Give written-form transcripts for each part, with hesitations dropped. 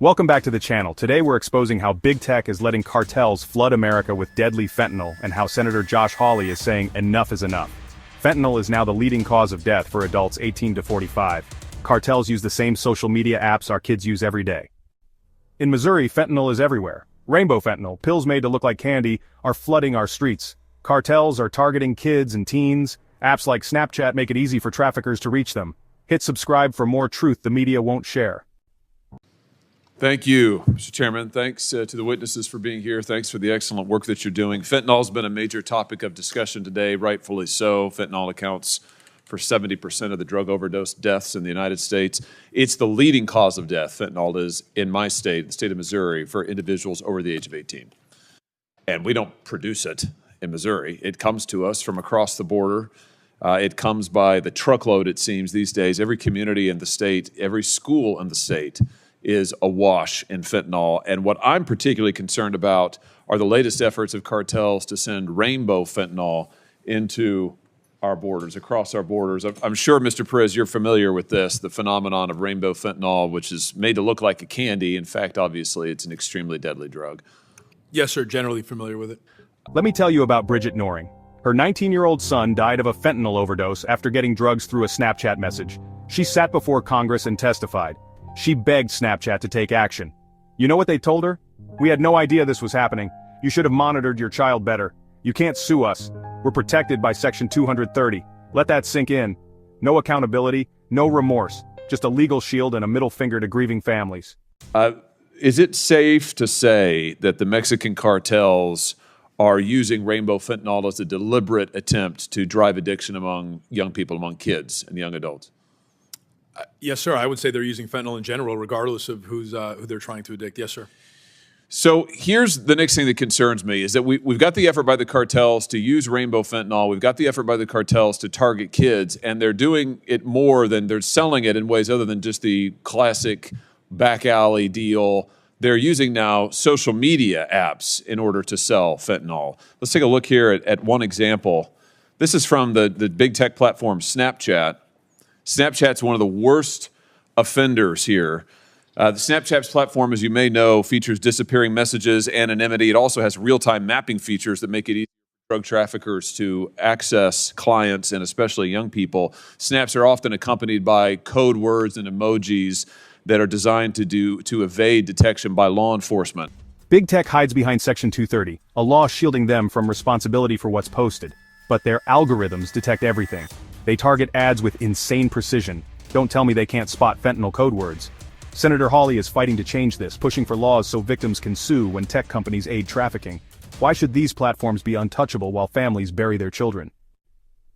Welcome back to the channel. Today we're exposing how big tech is letting cartels flood America with deadly fentanyl and how Senator Josh Hawley is saying enough is enough. Fentanyl is now the leading cause of death for adults 18 to 45. Cartels use the same social media apps our kids use every day. In Missouri, fentanyl is everywhere. Rainbow fentanyl, pills made to look like candy, are flooding our streets. Cartels are targeting kids and teens. Apps like Snapchat make it easy for traffickers to reach them. Hit subscribe for more truth the media won't share. Thank you, Mr. Chairman. Thanks to the witnesses for being here. Thanks for the excellent work that you're doing. Fentanyl has been a major topic of discussion today, rightfully so. Fentanyl accounts for 70% of the drug overdose deaths in the United States. It's the leading cause of death, fentanyl is, in my state, the state of Missouri, for individuals over the age of 18. And we don't produce it in Missouri. It comes to us from across the border. It comes by the truckload, it seems, these days. Every community in the state, every school in the state is awash in fentanyl. And what I'm particularly concerned about are the latest efforts of cartels to send rainbow fentanyl into our borders, across our borders. I'm sure, Mr. Perez, you're familiar with this, the phenomenon of rainbow fentanyl, which is made to look like a candy. In fact, obviously, it's an extremely deadly drug. Yes, sir, generally familiar with it. Let me tell you about Bridget Noring. Her 19-year-old son died of a fentanyl overdose after getting drugs through a Snapchat message. She sat before Congress and testified. She begged Snapchat to take action. You know what they told her? We had no idea this was happening. You should have monitored your child better. You can't sue us. We're protected by Section 230. Let that sink in. No accountability, no remorse. Just a legal shield and a middle finger to grieving families. Is it safe to say that the Mexican cartels are using rainbow fentanyl as a deliberate attempt to drive addiction among young people, among kids and young adults? Yes, sir. I would say they're using fentanyl in general, regardless of who they're trying to addict. Yes, sir. So here's the next thing that concerns me is that we've got the effort by the cartels to use rainbow fentanyl. We've got the effort by the cartels to target kids, and they're doing it more than they're selling it in ways other than just the classic back alley deal. They're using now social media apps in order to sell fentanyl. Let's take a look here at one example. This is from the big tech platform Snapchat. Snapchat's one of the worst offenders here. The Snapchat's platform, as you may know, features disappearing messages, anonymity. It also has real-time mapping features that make it easy for drug traffickers to access clients and especially young people. Snaps are often accompanied by code words and emojis that are designed to evade detection by law enforcement. Big tech hides behind Section 230, a law shielding them from responsibility for what's posted. But their algorithms detect everything. They target ads with insane precision. Don't tell me they can't spot fentanyl code words. Senator Hawley is fighting to change this, pushing for laws so victims can sue when tech companies aid trafficking. Why should these platforms be untouchable while families bury their children?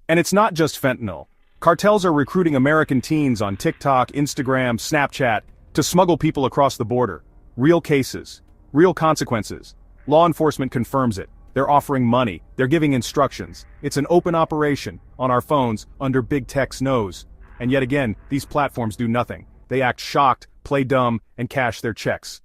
And it's not just fentanyl. Cartels are recruiting American teens on TikTok, Instagram, Snapchat to smuggle people across the border. Real cases. Real consequences. Law enforcement confirms it. They're offering money. They're giving instructions. It's an open operation, on our phones, under big tech's nose. And yet again, these platforms do nothing. They act shocked, play dumb, and cash their checks.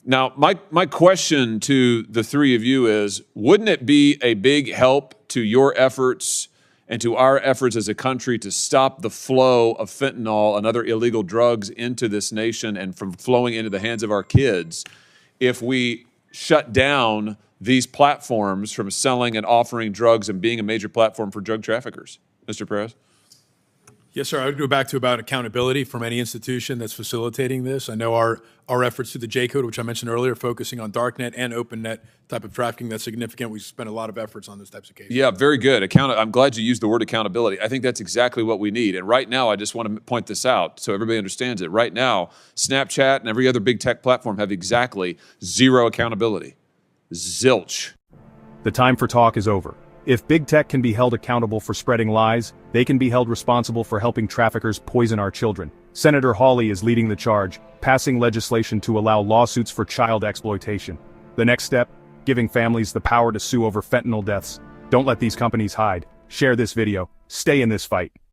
Now, my question to the three of you is, wouldn't it be a big help to your efforts and to our efforts as a country to stop the flow of fentanyl and other illegal drugs into this nation and from flowing into the hands of our kids if we shut down these platforms from selling and offering drugs and being a major platform for drug traffickers? Mr. Perez? Yes, sir. I would go back to about accountability from any institution that's facilitating this. I know our efforts through the J Code, which I mentioned earlier, focusing on darknet and opennet type of trafficking, that's significant. We spend a lot of efforts on those types of cases. Yeah, very good. I'm glad you used the word accountability. I think that's exactly what we need. And right now, I just want to point this out so everybody understands it. Right now, Snapchat and every other big tech platform have exactly zero accountability. Zilch. The time for talk is over. If big tech can be held accountable for spreading lies, they can be held responsible for helping traffickers poison our children. Senator Hawley is leading the charge, passing legislation to allow lawsuits for child exploitation. The next step, giving families the power to sue over fentanyl deaths. Don't let these companies hide. Share this video. Stay in this fight.